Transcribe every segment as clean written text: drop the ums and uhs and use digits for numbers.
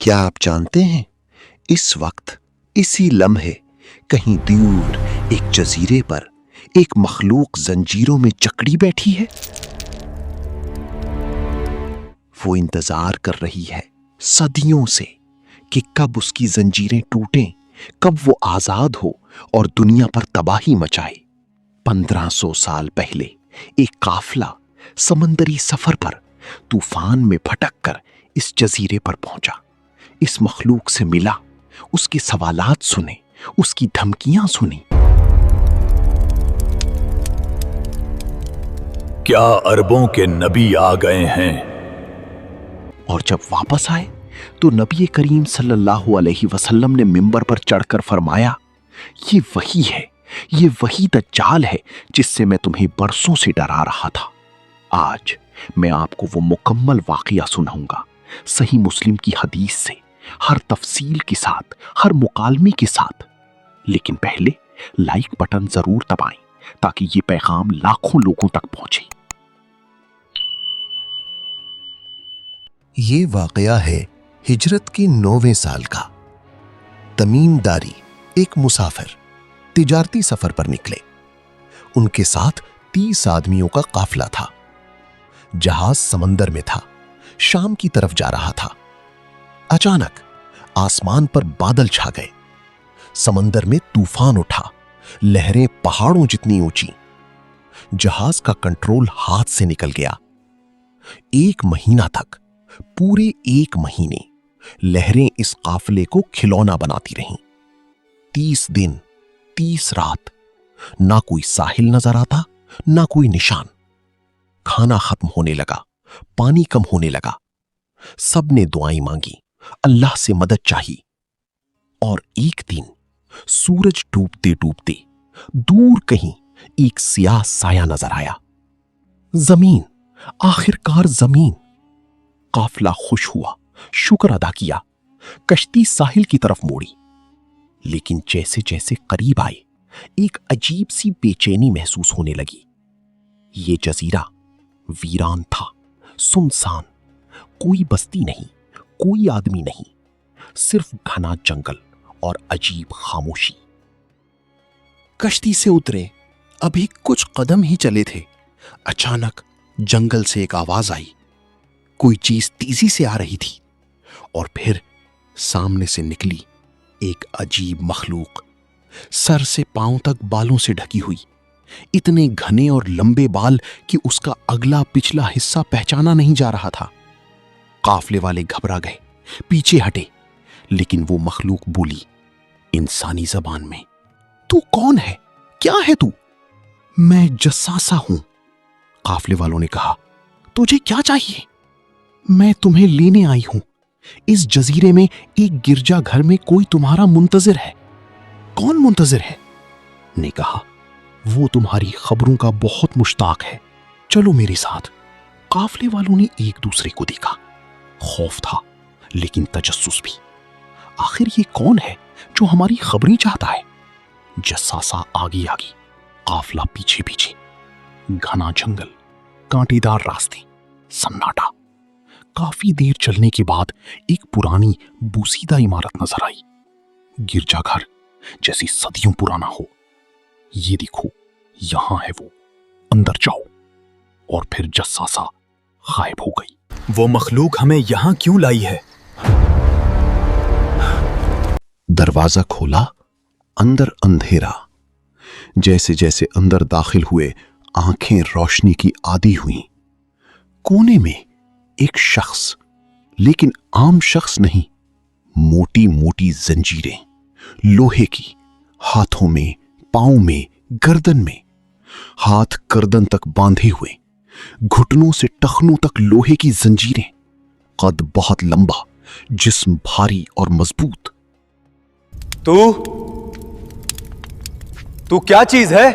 क्या आप जानते हैं इस वक्त इसी लम्हे कहीं दूर एक जजीरे पर एक मखलूक जंजीरों में जकड़ी बैठी है। वो इंतजार कर रही है सदियों से कि कब उसकी जंजीरें टूटें, कब वो आजाद हो और दुनिया पर तबाही मचाए। 1500 साल पहले एक काफिला समंदरी सफर पर तूफान में भटक कर इस जजीरे पर पहुंचा। इस मखलूक से मिला, उसके सवालात सुने, उसकी धमकियां सुनी। क्या अरबों के नबी आ गए हैं? और जब वापस आए तो नबी करीम सल्लल्लाहु अलैहि वसल्लम ने मिंबर पर चढ़कर फरमाया, ये वही है, ये वही दज्जाल है जिससे मैं तुम्हें बरसों से डरा रहा था। आज मैं आपको वो मुकम्मल वाकया सुनाऊंगा, सही मुस्लिम की हदीस से, हर तफसील के साथ, हर मुकालमे के साथ। लेकिन पहले लाइक बटन जरूर दबाएं ताकि ये पैगाम लाखों लोगों तक पहुंचे। ये वाकया है हिजरत के 9वें साल का। तमीम दारी एक मुसाफिर तिजारती सफर पर निकले। उनके साथ 30 आदमियों का काफिला था। जहाज समंदर में था, शाम की तरफ जा रहा था। अचानक आसमान पर बादल छा गए। समंदर में तूफान उठा, लहरें पहाड़ों जितनी ऊंची। जहाज का कंट्रोल हाथ से निकल गया। 1 महीना तक, पूरे 1 महीने लहरें इस काफिले को खिलौना बनाती रहीं। 30 दिन 30 रात, ना कोई साहिल नजर आता, ना कोई निशान। खाना खत्म होने लगा, पानी कम होने लगा। सबने दुआएं मांगी, अल्लाह से मदद चाहिए। और एक दिन सूरज डूबते डूबते दूर कहीं एक सियाह साया नजर आया। जमीन, आखिरकार जमीन। काफिला खुश हुआ, शुक्र अदा किया, कश्ती साहिल की तरफ मोड़ी। लेकिन जैसे जैसे करीब आए, एक अजीब सी बेचैनी महसूस होने लगी। ये जजीरा वीरान था, सुनसान। कोई बस्ती नहीं, कोई आदमी नहीं, सिर्फ घना जंगल और अजीब खामोशी। कश्ती से उतरे, अभी कुछ कदम ही चले थे, अचानक जंगल से एक आवाज आई। कोई चीज तेजी से आ रही थी और फिर सामने से निकली एक अजीब मखलूक, सर से पांव तक बालों से ढकी हुई। इतने घने और लंबे बाल कि उसका अगला पिछला हिस्सा पहचाना नहीं जा रहा था। काफिले वाले घबरा गए, पीछे हटे। लेकिन वो मखलूक बोली इंसानी जबान में, तू कौन है? क्या है तू? मैं जस्सासा हूं। काफिले वालों ने कहा, तुझे क्या चाहिए? मैं तुम्हें लेने आई हूं। इस जजीरे में एक गिरजा घर में कोई तुम्हारा मुंतजिर है। कौन मुंतजिर है? ने कहा, वो तुम्हारी खबरों का बहुत मुश्ताक है, चलो मेरे साथ। काफिले वालों ने एक दूसरे को देखा। खौफ था लेकिन तजस्सुस भी। आखिर ये कौन है जो हमारी खबरें चाहता है? जस्सासा आगे आगे, काफिला पीछे पीछे। घना जंगल, कांटेदार रास्ते, सन्नाटा। काफी देर चलने के बाद एक पुरानी बूसीदा इमारत नजर आई। गिरजाघर जैसी सदियों पुराना हो। ये देखो, यहां है वो, अंदर जाओ। और फिर जस्सासा गायब हो गई। वो मखलूक हमें यहां क्यों लाई है? दरवाजा खोला, अंदर अंधेरा। जैसे जैसे अंदर दाखिल हुए, आंखें रोशनी की आदी हुईं। कोने में एक शख्स, लेकिन आम शख्स नहीं। मोटी मोटी जंजीरें, लोहे की, हाथों में, पांव में, गर्दन में। हाथ गर्दन तक बांधे हुए, घुटनों से टखनों तक लोहे की जंजीरें। कद बहुत लंबा, जिस्म भारी और मजबूत। तू क्या चीज है?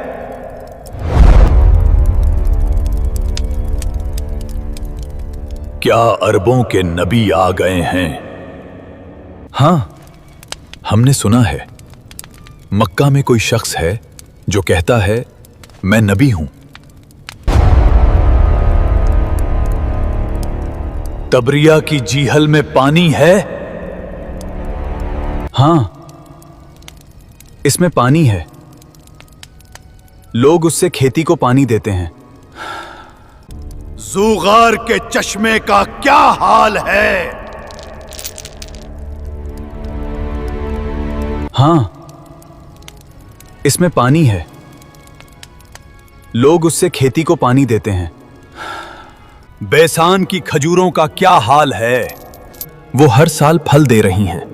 क्या अरबों के नबी आ गए हैं? हां, हमने सुना है मक्का में कोई शख्स है जो कहता है मैं नबी हूं। तबरिया की जीहल में पानी है? हाँ, इसमें पानी है। लोग उससे खेती को पानी देते हैं। ज़ूगार के चश्मे का क्या हाल है? हाँ, इसमें पानी है। लोग उससे खेती को पानी देते हैं। बेसान की खजूरों का क्या हाल है? वो हर साल फल दे रही हैं।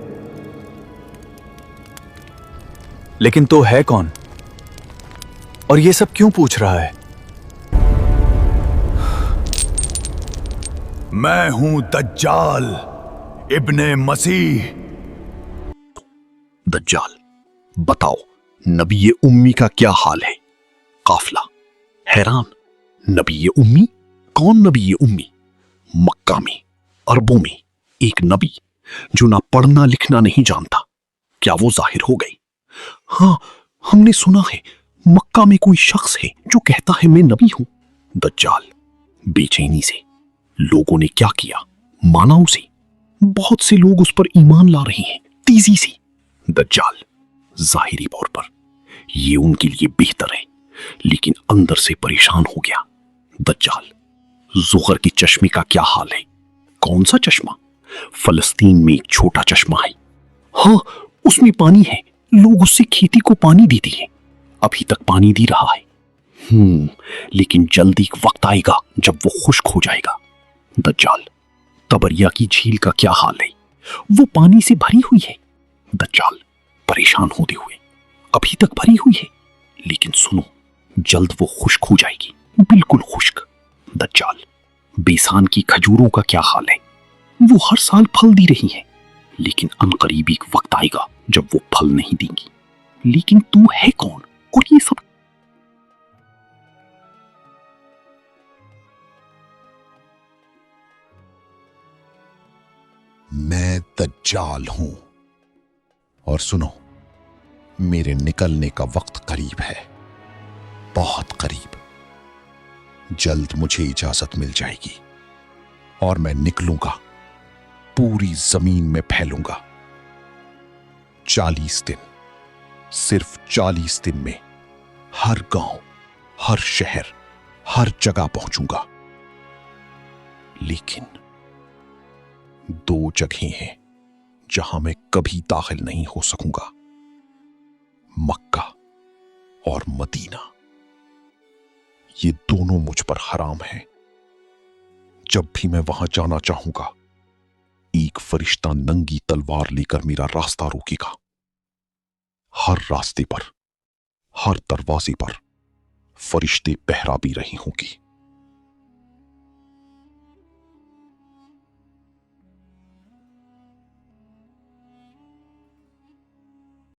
लेकिन तो है कौन? और ये सब क्यों पूछ रहा है? मैं हूं दज्जाल इब्ने मसीह। दज्जाल, बताओ नबी उम्मी का क्या हाल है? काफिला हैरान। नबी उम्मी? कौन नबी उम्मी? मक्का में, अरबों में एक नबी जो ना पढ़ना लिखना नहीं जानता, क्या वो जाहिर हो गई? हाँ, हमने सुना है मक्का में कोई शख्स है जो कहता है मैं नबी हूं। दज्जाल बेचैनी से, लोगों ने क्या किया? माना उसे। बहुत से लोग उस पर ईमान ला रहे हैं तेजी से। दज्जाल जाहिरी तौर पर ये उनके लिए बेहतर है, लेकिन अंदर से परेशान हो गया। दज्जाल, ज़ुगर के चश्मे का क्या हाल है? कौन सा चश्मा? फलस्तीन में एक छोटा चश्मा है। हाँ, उसमें पानी है। लोग उससे खेती को पानी देते हैं। अभी तक पानी दे रहा है। लेकिन जल्दी एक वक्त आएगा जब वो खुश्क हो जाएगा। दज्जाल, तबरिया की झील का क्या हाल है? वो पानी से भरी हुई है। दज्जाल परेशान होते हुए, अभी तक भरी हुई है, लेकिन सुनो, जल्द वो खुश्क हो जाएगी, बिल्कुल खुश्क। दज्जाल, बेसान की खजूरों का क्या हाल है? वो हर साल फल दे रही हैं, लेकिन अनकरीब एक वक्त आएगा जब वो फल नहीं देंगी। लेकिन तू है कौन और ये सब? मैं दज्जाल हूं, और सुनो, मेरे निकलने का वक्त करीब है, बहुत करीब। जल्द मुझे इजाजत मिल जाएगी और मैं निकलूंगा, पूरी जमीन में फैलूंगा। 40 दिन, सिर्फ 40 दिन में हर गांव, हर शहर, हर जगह पहुंचूंगा। लेकिन 2 जगहें हैं जहां मैं कभी दाखिल नहीं हो सकूंगा, मक्का और मदीना। ये दोनों मुझ पर हराम हैं। जब भी मैं वहां जाना चाहूंगा, एक फरिश्ता नंगी तलवार लेकर मेरा रास्ता रोकेगा। हर रास्ते पर, हर दरवाजे पर फरिश्ते पहरा भी रही होंगी।